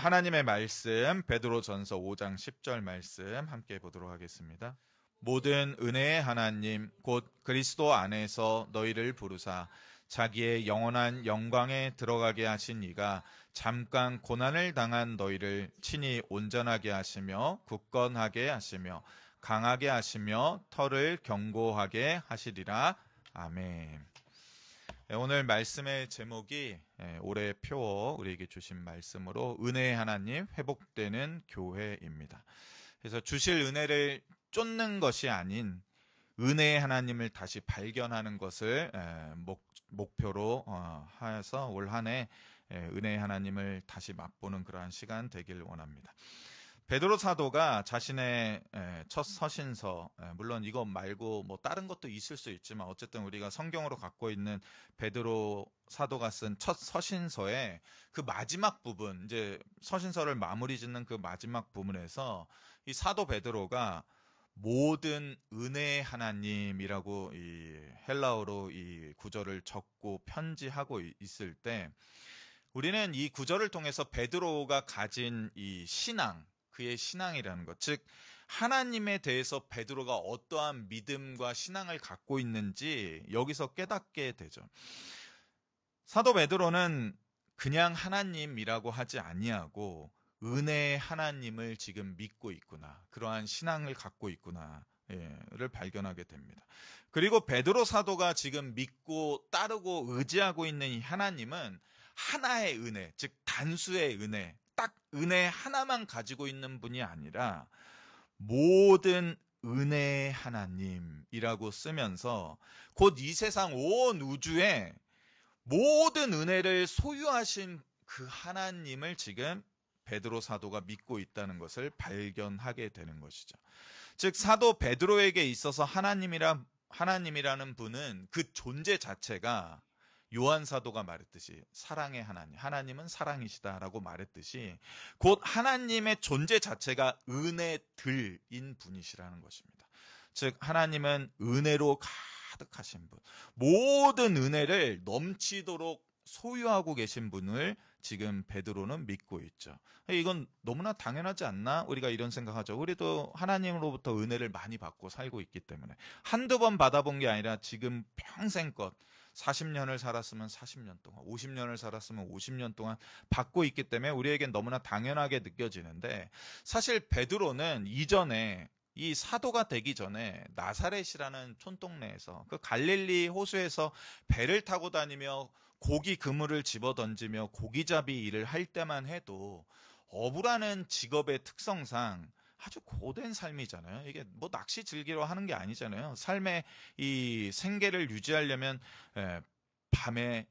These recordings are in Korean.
하나님의 말씀 베드로전서 5장 10절 말씀 함께 보도록 하겠습니다. 모든 은혜의 하나님 곧 그리스도 안에서 너희를 부르사 자기의 영원한 영광에 들어가게 하신 이가 잠깐 고난을 당한 너희를 친히 온전하게 하시며 굳건하게 하시며 강하게 하시며 터를 견고하게 하시리라. 아멘. 오늘 말씀의 제목이 올해 표 우리에게 주신 말씀으로 은혜의 하나님 회복되는 교회입니다. 그래서 주실 은혜를 쫓는 것이 아닌 은혜의 하나님을 다시 발견하는 것을 목표로 하여서 올 한 해 은혜의 하나님을 다시 맛보는 그러한 시간 되길 원합니다. 베드로 사도가 자신의 첫 서신서, 물론 이것 말고 뭐 다른 것도 있을 수 있지만 어쨌든 우리가 성경으로 갖고 있는 베드로 사도가 쓴 첫 서신서의 그 마지막 부분, 이제 서신서를 마무리 짓는 그 마지막 부분에서 이 사도 베드로가 모든 은혜의 하나님이라고 이 헬라어로 이 구절을 적고 편지하고 있을 때 우리는 이 구절을 통해서 베드로가 가진 이 신앙, 그의 신앙이라는 것, 즉 하나님에 대해서 베드로가 어떠한 믿음과 신앙을 갖고 있는지 여기서 깨닫게 되죠. 사도 베드로는 그냥 하나님이라고 하지 아니하고 은혜의 하나님을 지금 믿고 있구나, 그러한 신앙을 갖고 있구나를 발견하게 됩니다. 그리고 베드로 사도가 지금 믿고 따르고 의지하고 있는 이 하나님은 하나의 은혜, 즉 단수의 은혜, 딱 은혜 하나만 가지고 있는 분이 아니라 모든 은혜의 하나님이라고 쓰면서 곧 이 세상 온 우주에 모든 은혜를 소유하신 그 하나님을 지금 베드로 사도가 믿고 있다는 것을 발견하게 되는 것이죠. 즉 사도 베드로에게 있어서 하나님이라는 분은 그 존재 자체가 요한 사도가 말했듯이 사랑의 하나님, 하나님은 사랑이시다라고 말했듯이 곧 하나님의 존재 자체가 은혜들인 분이시라는 것입니다. 즉 하나님은 은혜로 가득하신 분, 모든 은혜를 넘치도록 소유하고 계신 분을 지금 베드로는 믿고 있죠. 이건 너무나 당연하지 않나? 우리가 이런 생각하죠. 우리도 하나님으로부터 은혜를 많이 받고 살고 있기 때문에 한두 번 받아본 게 아니라 지금 평생껏 40년을 살았으면 40년 동안, 50년을 살았으면 50년 동안 받고 있기 때문에 우리에겐 너무나 당연하게 느껴지는데 사실 베드로는 이전에 이 사도가 되기 전에 나사렛이라는 촌동네에서 그 갈릴리 호수에서 배를 타고 다니며 고기 그물을 집어 던지며 고기잡이 일을 할 때만 해도 어부라는 직업의 특성상 아주 고된 삶이잖아요. 이게 뭐 낚시 즐기러 하는 게 아니잖아요. 삶의 이 생계를 유지하려면 밤에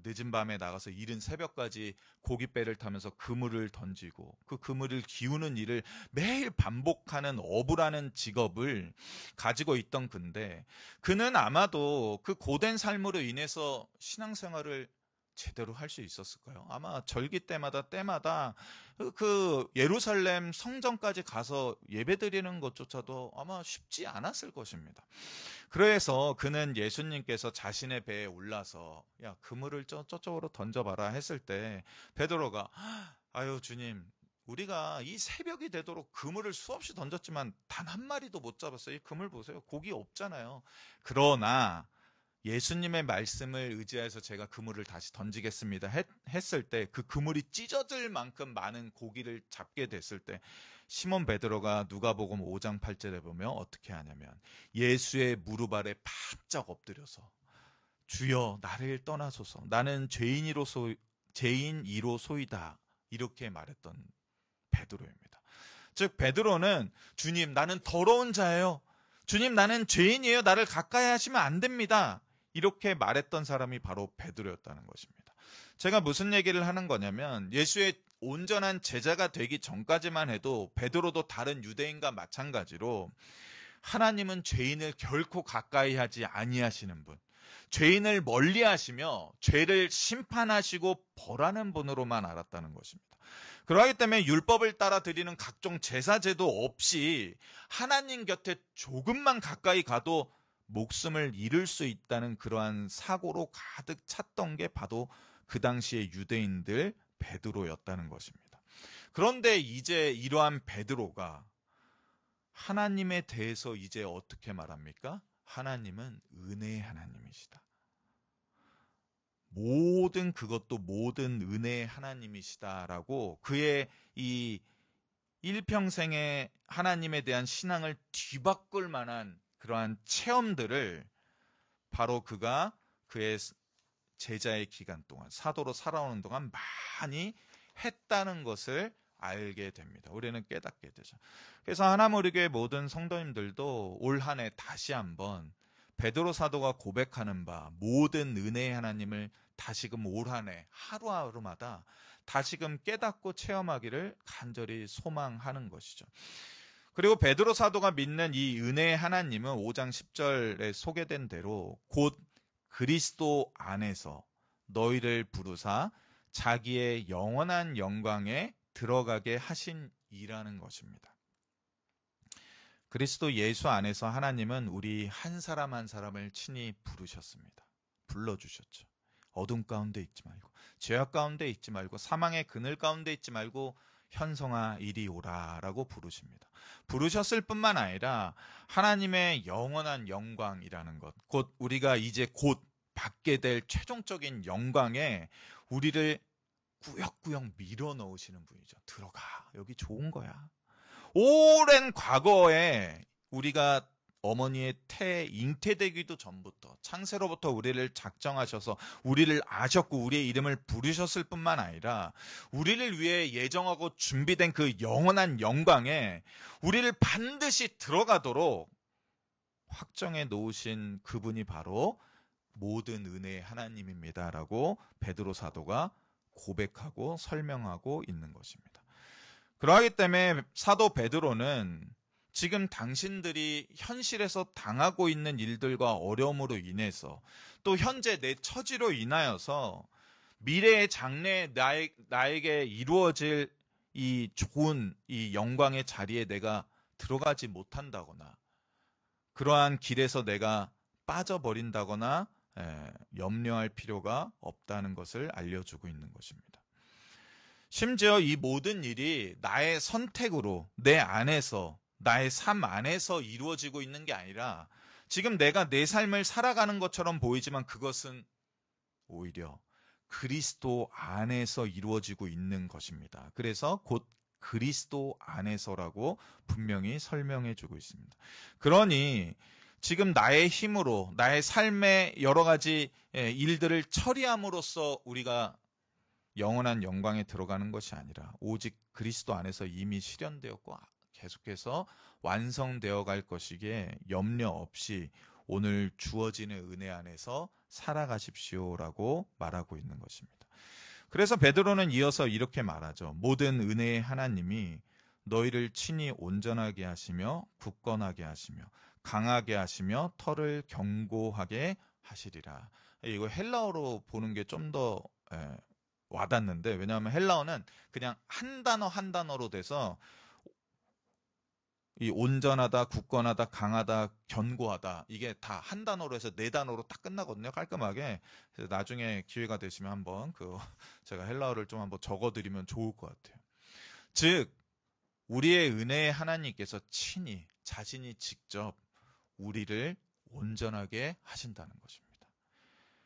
늦은 밤에 나가서 이른 새벽까지 고깃배를 타면서 그물을 던지고 그 그물을 기우는 일을 매일 반복하는 어부라는 직업을 가지고 있던 그인데 그는 아마도 그 고된 삶으로 인해서 신앙생활을 제대로 할 수 있었을까요? 아마 절기 때마다 그 예루살렘 성전까지 가서 예배드리는 것조차도 아마 쉽지 않았을 것입니다. 그래서 그는 예수님께서 자신의 배에 올라서 야 그물을 저쪽으로 던져봐라 했을 때 베드로가 아유 주님, 우리가 이 새벽이 되도록 그물을 수없이 던졌지만 단 한 마리도 못 잡았어요. 이 그물 보세요. 고기 없잖아요. 그러나 예수님의 말씀을 의지해서 제가 그물을 다시 던지겠습니다 했을 때 그 그물이 찢어질 만큼 많은 고기를 잡게 됐을 때 시몬 베드로가 누가복음 5장 8절에 보면 어떻게 하냐면 예수의 무릎 아래 바짝 엎드려서 주여 나를 떠나소서 나는 죄인이로소이다 이렇게 말했던 베드로입니다. 즉 베드로는 주님 나는 더러운 자예요. 주님 나는 죄인이에요. 나를 가까이 하시면 안 됩니다. 이렇게 말했던 사람이 바로 베드로였다는 것입니다. 제가 무슨 얘기를 하는 거냐면 예수의 온전한 제자가 되기 전까지만 해도 베드로도 다른 유대인과 마찬가지로 하나님은 죄인을 결코 가까이 하지 아니하시는 분, 죄인을 멀리하시며 죄를 심판하시고 벌하는 분으로만 알았다는 것입니다. 그러기 때문에 율법을 따라 드리는 각종 제사제도 없이 하나님 곁에 조금만 가까이 가도 목숨을 잃을 수 있다는 그러한 사고로 가득 찼던 게 바로 그 당시의 유대인들 베드로였다는 것입니다. 그런데 이제 이러한 베드로가 하나님에 대해서 이제 어떻게 말합니까? 하나님은 은혜의 하나님이시다. 모든 그것도 모든 은혜의 하나님이시다라고 그의 이 일평생의 하나님에 대한 신앙을 뒤바꿀 만한 그러한 체험들을 바로 그가 그의 제자의 기간 동안, 사도로 살아오는 동안 많이 했다는 것을 알게 됩니다. 우리는 깨닫게 되죠. 그래서 하나무리교회 모든 성도님들도 올 한 해 다시 한번 베드로 사도가 고백하는 바 모든 은혜의 하나님을 다시금 올 한 해 하루하루마다 다시금 깨닫고 체험하기를 간절히 소망하는 것이죠. 그리고 베드로 사도가 믿는 이 은혜의 하나님은 5장 10절에 소개된 대로 곧 그리스도 안에서 너희를 부르사 자기의 영원한 영광에 들어가게 하신 이라는 것입니다. 그리스도 예수 안에서 하나님은 우리 한 사람 한 사람을 친히 부르셨습니다. 불러주셨죠. 어둠 가운데 있지 말고, 죄악 가운데 있지 말고, 사망의 그늘 가운데 있지 말고 현성아 이리 오라라고 부르십니다. 부르셨을 뿐만 아니라 하나님의 영원한 영광이라는 것, 곧 우리가 이제 곧 받게 될 최종적인 영광에 우리를 꾸역꾸역 밀어넣으시는 분이죠. 들어가, 여기 좋은 거야. 오랜 과거에 우리가 어머니의 잉태되기도 전부터 창세로부터 우리를 작정하셔서 우리를 아셨고 우리의 이름을 부르셨을 뿐만 아니라 우리를 위해 예정하고 준비된 그 영원한 영광에 우리를 반드시 들어가도록 확정해 놓으신 그분이 바로 모든 은혜의 하나님입니다라고 베드로 사도가 고백하고 설명하고 있는 것입니다. 그러하기 때문에 사도 베드로는 지금 당신들이 현실에서 당하고 있는 일들과 어려움으로 인해서 또 현재 내 처지로 인하여서 미래의 장래에 나에게 이루어질 이 좋은 이 영광의 자리에 내가 들어가지 못한다거나 그러한 길에서 내가 빠져버린다거나 염려할 필요가 없다는 것을 알려주고 있는 것입니다. 심지어 이 모든 일이 나의 선택으로 내 안에서 나의 삶 안에서 이루어지고 있는 게 아니라 지금 내가 내 삶을 살아가는 것처럼 보이지만 그것은 오히려 그리스도 안에서 이루어지고 있는 것입니다. 그래서 곧 그리스도 안에서라고 분명히 설명해 주고 있습니다. 그러니 지금 나의 힘으로 나의 삶의 여러 가지 일들을 처리함으로써 우리가 영원한 영광에 들어가는 것이 아니라 오직 그리스도 안에서 이미 실현되었고 계속해서 완성되어 갈 것이기에 염려 없이 오늘 주어지는 은혜 안에서 살아가십시오라고 말하고 있는 것입니다. 그래서 베드로는 이어서 이렇게 말하죠. 모든 은혜의 하나님이 너희를 친히 온전하게 하시며 굳건하게 하시며 강하게 하시며 털을 견고하게 하시리라. 이거 헬라어로 보는 게 좀 더 와닿는데 왜냐하면 헬라어는 그냥 한 단어 한 단어로 돼서 이 온전하다, 굳건하다, 강하다, 견고하다 이게 다 한 단어로 해서 네 단어로 딱 끝나거든요. 깔끔하게. 그래서 나중에 기회가 되시면 한번 제가 헬라어를 좀 한번 적어드리면 좋을 것 같아요. 즉 우리의 은혜의 하나님께서 친히 자신이 직접 우리를 온전하게 하신다는 것입니다.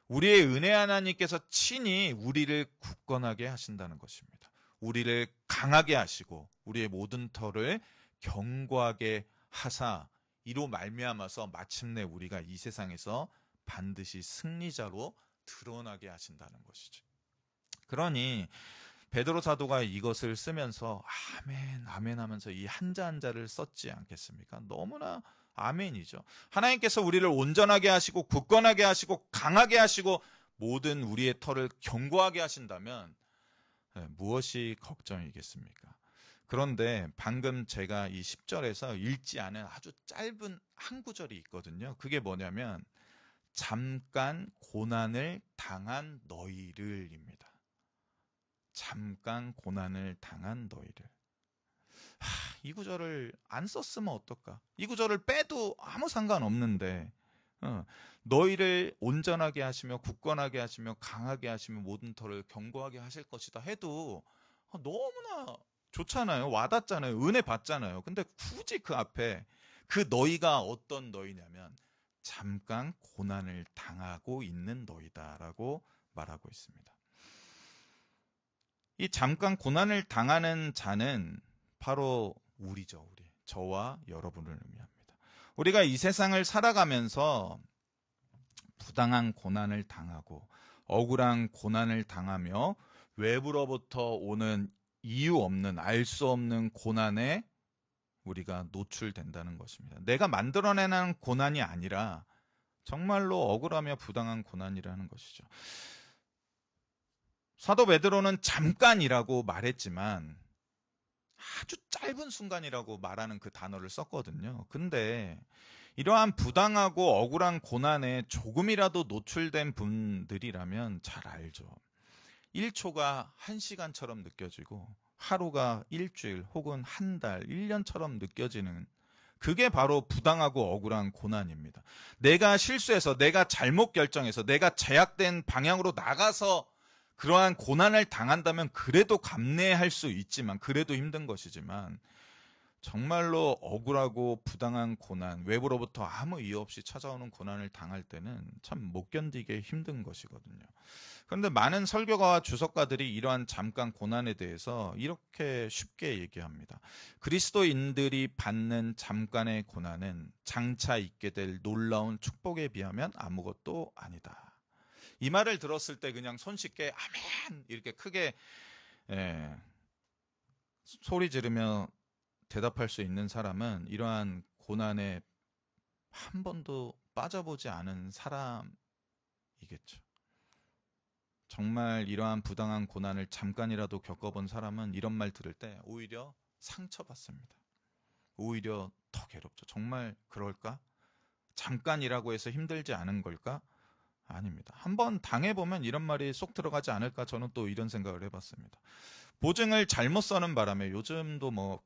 우리의 은혜 하나님께서 친히 우리를 굳건하게 하신다는 것입니다. 우리를 강하게 하시고 우리의 모든 털을 견고하게 하사 이로 말미암아서 마침내 우리가 이 세상에서 반드시 승리자로 드러나게 하신다는 것이죠. 그러니 베드로 사도가 이것을 쓰면서 아멘 아멘 하면서 이 한자 한자를 썼지 않겠습니까? 너무나 아멘이죠. 하나님께서 우리를 온전하게 하시고 굳건하게 하시고 강하게 하시고 모든 우리의 털을 견고하게 하신다면 무엇이 걱정이겠습니까? 그런데 방금 제가 이 10절에서 읽지 않은 아주 짧은 한 구절이 있거든요. 그게 뭐냐면 잠깐 고난을 당한 너희를입니다. 잠깐 고난을 당한 너희를. 이 구절을 안 썼으면 어떨까? 이 구절을 빼도 아무 상관없는데 너희를 온전하게 하시며 굳건하게 하시며 강하게 하시며 모든 털을 견고하게 하실 것이다 해도 너무나 좋잖아요. 와닿잖아요. 은혜 받잖아요. 근데 굳이 그 앞에 그 너희가 어떤 너희냐면 잠깐 고난을 당하고 있는 너희다라고 말하고 있습니다. 이 잠깐 고난을 당하는 자는 바로 우리죠. 우리. 저와 여러분을 의미합니다. 우리가 이 세상을 살아가면서 부당한 고난을 당하고 억울한 고난을 당하며 외부로부터 오는 이유 없는 알 수 없는 고난에 우리가 노출된다는 것입니다. 내가 만들어내는 고난이 아니라 정말로 억울하며 부당한 고난이라는 것이죠. 사도 베드로는 잠깐이라고 말했지만 아주 짧은 순간이라고 말하는 그 단어를 썼거든요. 근데 이러한 부당하고 억울한 고난에 조금이라도 노출된 분들이라면 잘 알죠. 1초가 1시간처럼 느껴지고 하루가 일주일 혹은 한 달, 1년처럼 느껴지는 그게 바로 부당하고 억울한 고난입니다. 내가 실수해서, 내가 잘못 결정해서, 내가 제약된 방향으로 나가서 그러한 고난을 당한다면 그래도 감내할 수 있지만, 그래도 힘든 것이지만 정말로 억울하고 부당한 고난, 외부로부터 아무 이유 없이 찾아오는 고난을 당할 때는 참 못 견디게 힘든 것이거든요. 그런데 많은 설교가와 주석가들이 이러한 잠깐 고난에 대해서 이렇게 쉽게 얘기합니다. 그리스도인들이 받는 잠깐의 고난은 장차 있게 될 놀라운 축복에 비하면 아무것도 아니다. 이 말을 들었을 때 그냥 손쉽게 아멘 이렇게 크게 소리 지르며 대답할 수 있는 사람은 이러한 고난에 한 번도 빠져보지 않은 사람이겠죠. 정말 이러한 부당한 고난을 잠깐이라도 겪어본 사람은 이런 말 들을 때 오히려 상처받습니다. 오히려 더 괴롭죠. 정말 그럴까? 잠깐이라고 해서 힘들지 않은 걸까? 아닙니다. 한번 당해보면 이런 말이 쏙 들어가지 않을까? 저는 또 이런 생각을 해봤습니다. 보증을 잘못 써는 바람에 요즘도 뭐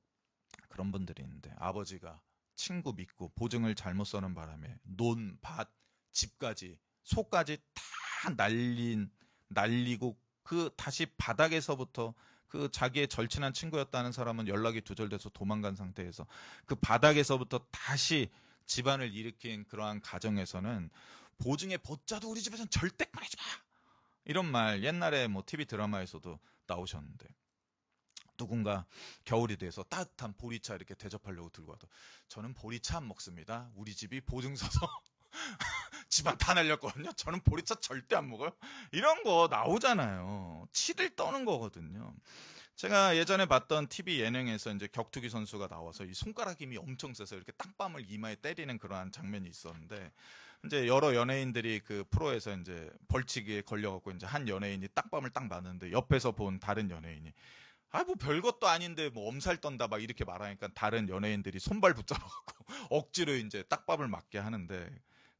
그런 분들이 있는데 아버지가 친구 믿고 보증을 잘못 써는 바람에 논, 밭, 집까지, 소까지 다 날리고 그 다시 바닥에서부터 그 자기의 절친한 친구였다는 사람은 연락이 두절돼서 도망간 상태에서 그 바닥에서부터 다시 집안을 일으킨 그러한 가정에서는 보증의 보자도 우리 집에서는 절대 꺼내지 마! 이런 말 옛날에 뭐 TV 드라마에서도 나오셨는데 누군가 겨울이 돼서 따뜻한 보리차 이렇게 대접하려고 들고 와도 저는 보리차 안 먹습니다. 우리 집이 보증 서서 집안 다 날렸거든요. 저는 보리차 절대 안 먹어요. 이런 거 나오잖아요. 치를 떠는 거거든요. 제가 예전에 봤던 TV 예능에서 이제 격투기 선수가 나와서 이 손가락 힘이 엄청 세서 이렇게 땅밤을 이마에 때리는 그러한 장면이 있었는데 이제 여러 연예인들이 그 프로에서 이제 벌칙에 걸려갖고 이제 한 연예인이 땅밤을 딱 맞는데 옆에서 본 다른 연예인이 뭐 별것도 아닌데 뭐 엄살 떤다 막 이렇게 말하니까 다른 연예인들이 손발 붙잡아갖고 억지로 이제 딱밤을 맞게 하는데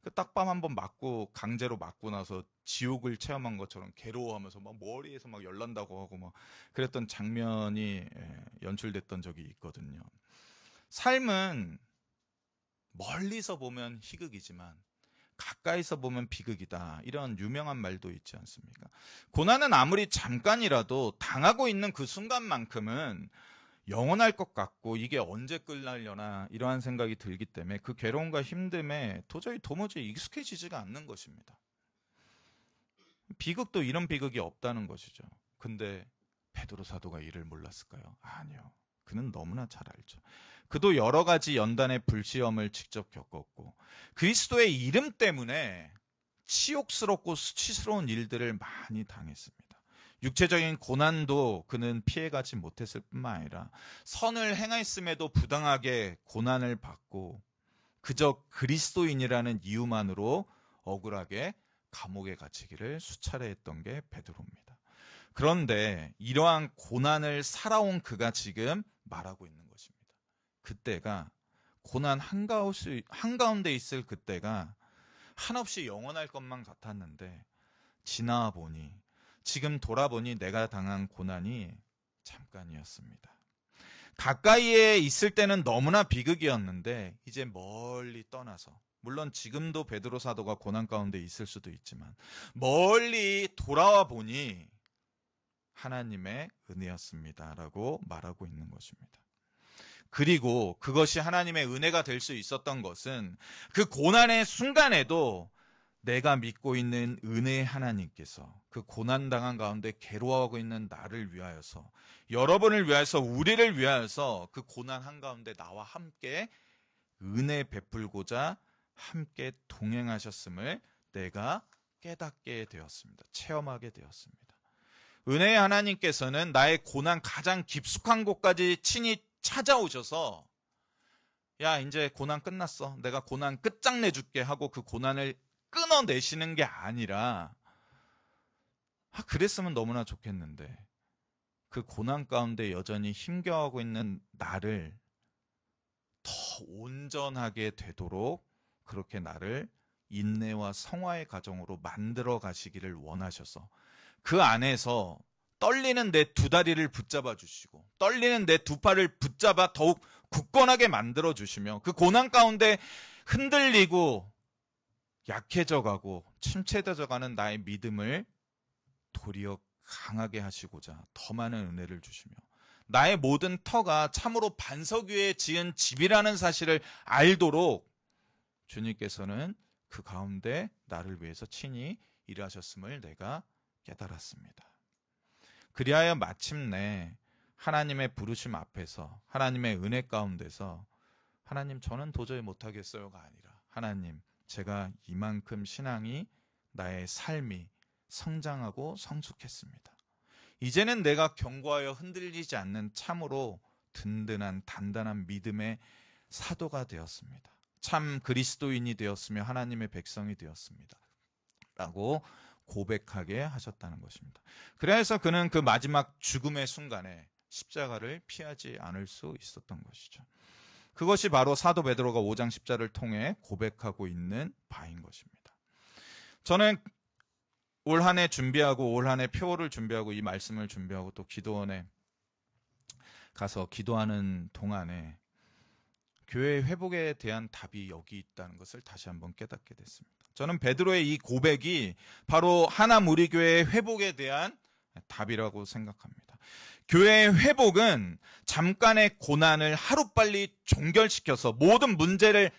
그 딱밤 한번 맞고 강제로 맞고 나서 지옥을 체험한 것처럼 괴로워하면서 막 머리에서 막 열난다고 하고 막 그랬던 장면이 연출됐던 적이 있거든요. 삶은 멀리서 보면 희극이지만 가까이서 보면 비극이다. 이런 유명한 말도 있지 않습니까? 고난은 아무리 잠깐이라도 당하고 있는 그 순간만큼은 영원할 것 같고 이게 언제 끝날려나 이러한 생각이 들기 때문에 그 괴로움과 힘듦에 도무지 익숙해지지가 않는 것입니다. 비극도 이런 비극이 없다는 것이죠. 근데 베드로 사도가 이를 몰랐을까요? 아니요. 그는 너무나 잘 알죠. 그도 여러 가지 연단의 불시험을 직접 겪었고 그리스도의 이름 때문에 치욕스럽고 수치스러운 일들을 많이 당했습니다. 육체적인 고난도 그는 피해가지 못했을 뿐만 아니라 선을 행했음에도 부당하게 고난을 받고 그저 그리스도인이라는 이유만으로 억울하게 감옥에 갇히기를 수차례 했던 게 베드로입니다. 그런데 이러한 고난을 살아온 그가 지금 말하고 있는 것입니다. 그때가 고난 한가운데 있을 그때가 한없이 영원할 것만 같았는데 지나와 보니 지금 돌아보니 내가 당한 고난이 잠깐이었습니다. 가까이에 있을 때는 너무나 비극이었는데 이제 멀리 떠나서 물론 지금도 베드로 사도가 고난 가운데 있을 수도 있지만 멀리 돌아와 보니 하나님의 은혜였습니다라고 말하고 있는 것입니다. 그리고 그것이 하나님의 은혜가 될 수 있었던 것은 그 고난의 순간에도 내가 믿고 있는 은혜의 하나님께서 그 고난당한 가운데 괴로워하고 있는 나를 위하여서, 여러분을 위하여서, 우리를 위하여서 그 고난 한가운데 나와 함께 은혜 베풀고자 함께 동행하셨음을 내가 깨닫게 되었습니다. 체험하게 되었습니다. 은혜의 하나님께서는 나의 고난 가장 깊숙한 곳까지 친히 찾아오셔서 야, 이제 고난 끝났어. 내가 고난 끝장내줄게 하고 그 고난을 끊어내시는 게 아니라, 그랬으면 너무나 좋겠는데 그 고난 가운데 여전히 힘겨워하고 있는 나를 더 온전하게 되도록 그렇게 나를 인내와 성화의 과정으로 만들어 가시기를 원하셔서 그 안에서 떨리는 내 두 다리를 붙잡아 주시고 떨리는 내 두 팔을 붙잡아 더욱 굳건하게 만들어 주시며 그 고난 가운데 흔들리고 약해져 가고 침체되어 가는 나의 믿음을 도리어 강하게 하시고자 더 많은 은혜를 주시며 나의 모든 터가 참으로 반석 위에 지은 집이라는 사실을 알도록 주님께서는 그 가운데 나를 위해서 친히 일하셨음을 내가 깨달았습니다. 그리하여 마침내 하나님의 부르심 앞에서 하나님의 은혜 가운데서 하나님 저는 도저히 못하겠어요가 아니라 하나님 제가 이만큼 신앙이 나의 삶이 성장하고 성숙했습니다. 이제는 내가 견고하여 흔들리지 않는 참으로 든든한 단단한 믿음의 사도가 되었습니다. 참 그리스도인이 되었으며 하나님의 백성이 되었습니다. 라고 고백하게 하셨다는 것입니다. 그래서 그는 그 마지막 죽음의 순간에 십자가를 피하지 않을 수 있었던 것이죠. 그것이 바로 사도 베드로가 5장 10절을 통해 고백하고 있는 바인 것입니다. 저는 올 한 해 준비하고 올 한 해 표를 준비하고 이 말씀을 준비하고 또 기도원에 가서 기도하는 동안에 교회 회복에 대한 답이 여기 있다는 것을 다시 한번 깨닫게 됐습니다. 저는 베드로의 이 고백이 바로 하나 무리교회의 회복에 대한 답이라고 생각합니다. 교회의 회복은 잠깐의 고난을 하루빨리 종결시켜서 모든 문제를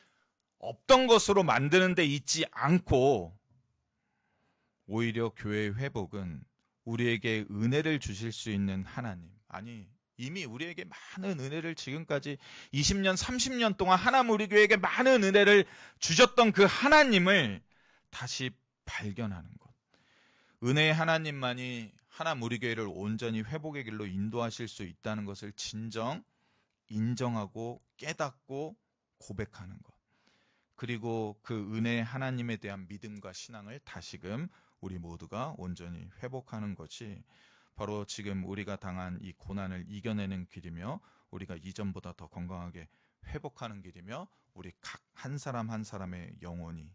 없던 것으로 만드는 데 있지 않고 오히려 교회의 회복은 우리에게 은혜를 주실 수 있는 하나님, 아니 이미 우리에게 많은 은혜를 지금까지 20년, 30년 동안 하나 무리교회에게 많은 은혜를 주셨던 그 하나님을 다시 발견하는 것. 은혜의 하나님만이 하나 무리교회를 온전히 회복의 길로 인도하실 수 있다는 것을 진정 인정하고 깨닫고 고백하는 것. 그리고 그 은혜의 하나님에 대한 믿음과 신앙을 다시금 우리 모두가 온전히 회복하는 것이 바로 지금 우리가 당한 이 고난을 이겨내는 길이며 우리가 이전보다 더 건강하게 회복하는 길이며 우리 각 한 사람 한 사람의 영혼이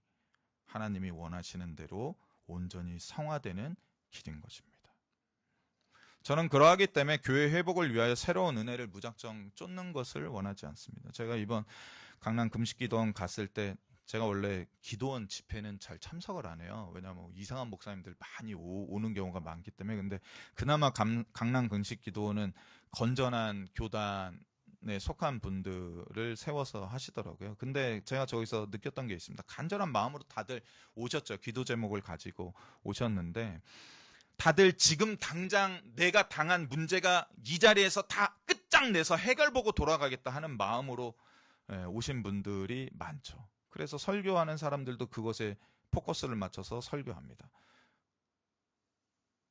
하나님이 원하시는 대로 온전히 성화되는 길인 것입니다. 저는 그러하기 때문에 교회 회복을 위하여 새로운 은혜를 무작정 쫓는 것을 원하지 않습니다. 제가 이번 강남 금식기도원 갔을 때 제가 원래 기도원 집회는 잘 참석을 안 해요. 왜냐하면 이상한 목사님들 많이 오는 경우가 많기 때문에. 근데 그나마 강남 금식기도원은 건전한 교단에 속한 분들을 세워서 하시더라고요. 근데 제가 저기서 느꼈던 게 있습니다. 간절한 마음으로 다들 오셨죠. 기도 제목을 가지고 오셨는데 다들 지금 당장 내가 당한 문제가 이 자리에서 다 끝장내서 해결보고 돌아가겠다 하는 마음으로 오신 분들이 많죠. 그래서 설교하는 사람들도 그것에 포커스를 맞춰서 설교합니다.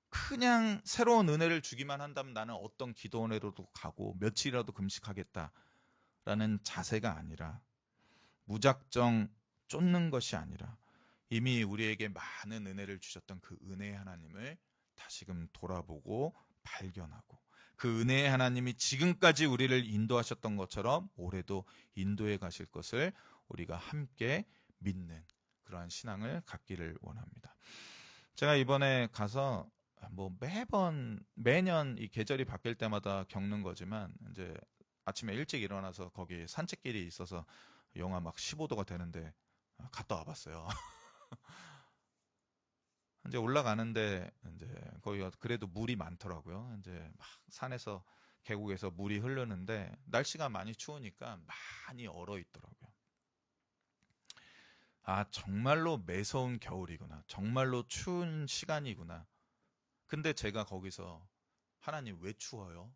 그냥 새로운 은혜를 주기만 한다면 나는 어떤 기도원회로도 가고 며칠이라도 금식하겠다라는 자세가 아니라 무작정 쫓는 것이 아니라 이미 우리에게 많은 은혜를 주셨던 그 은혜의 하나님을 다시금 돌아보고 발견하고 그 은혜의 하나님이 지금까지 우리를 인도하셨던 것처럼 올해도 인도해 가실 것을 우리가 함께 믿는 그러한 신앙을 갖기를 원합니다. 제가 이번에 가서 매년 이 계절이 바뀔 때마다 겪는 거지만 이제 아침에 일찍 일어나서 거기 산책길이 있어서 영하 막 15도가 되는데 갔다 와봤어요. 이제 올라가는데 이제 거기가 그래도 물이 많더라고요. 이제 막 산에서 계곡에서 물이 흐르는데 날씨가 많이 추우니까 많이 얼어 있더라고요. 아, 정말로 매서운 겨울이구나. 정말로 추운 시간이구나. 근데 제가 거기서 하나님 왜 추워요?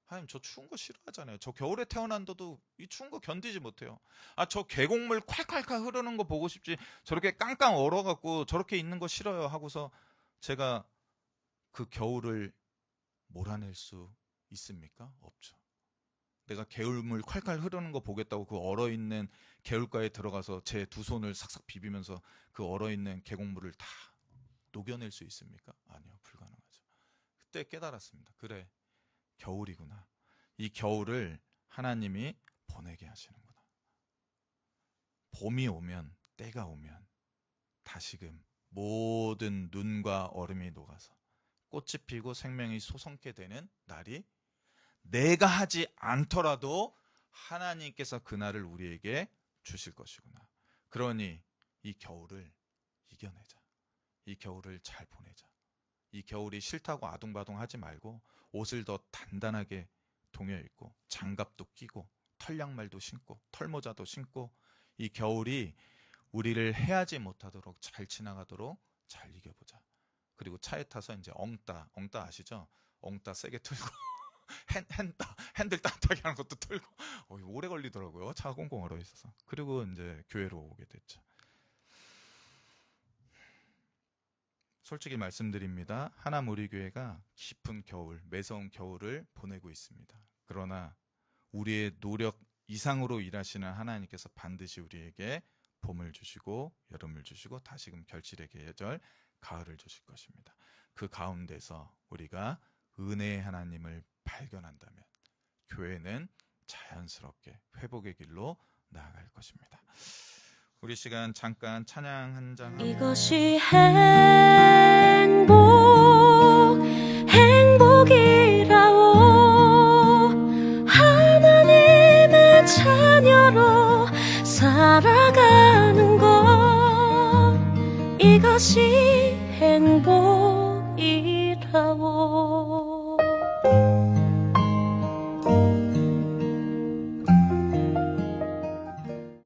하나님 저 추운 거 싫어하잖아요. 저 겨울에 태어난데도 이 추운 거 견디지 못해요. 아, 저 계곡물 콸콸콸 흐르는 거 보고 싶지. 저렇게 깡깡 얼어갖고 저렇게 있는 거 싫어요. 하고서 제가 그 겨울을 몰아낼 수 있습니까? 없죠. 내가 개울물 콸콸 흐르는 거 보겠다고 그 얼어있는 개울가에 들어가서 제 두 손을 싹싹 비비면서 그 얼어있는 계곡물을 다 녹여낼 수 있습니까? 아니요, 불가능하죠. 그때 깨달았습니다. 그래, 겨울이구나. 이 겨울을 하나님이 보내게 하시는구나. 봄이 오면, 때가 오면 다시금 모든 눈과 얼음이 녹아서 꽃이 피고 생명이 솟게 되는 날이 내가 하지 않더라도 하나님께서 그날을 우리에게 주실 것이구나. 그러니 이 겨울을 이겨내자. 이 겨울을 잘 보내자. 이 겨울이 싫다고 아둥바둥 하지 말고 옷을 더 단단하게 동여 입고 장갑도 끼고 털양말도 신고 털모자도 신고 이 겨울이 우리를 해하지 못하도록 잘 지나가도록 잘 이겨보자. 그리고 차에 타서 이제 엉따 아시죠? 엉따 세게 틀고 핸들 따뜻하게 하는 것도 틀고 오래 걸리더라고요. 차가 꽁꽁 얼어 있어서. 그리고 이제 교회로 오게 됐죠. 솔직히 말씀드립니다. 하남 우리 교회가 깊은 겨울, 매서운 겨울을 보내고 있습니다. 그러나 우리의 노력 이상으로 일하시는 하나님께서 반드시 우리에게 봄을 주시고 여름을 주시고 다시금 결실의 계절, 가을을 주실 것입니다. 그 가운데서 우리가 은혜의 하나님을 발견한다면 교회는 자연스럽게 회복의 길로 나아갈 것입니다. 우리 시간 잠깐 찬양 한 장 하고 이것이 행복이라오 하나님의 자녀로 살아가는 것 이것이 행복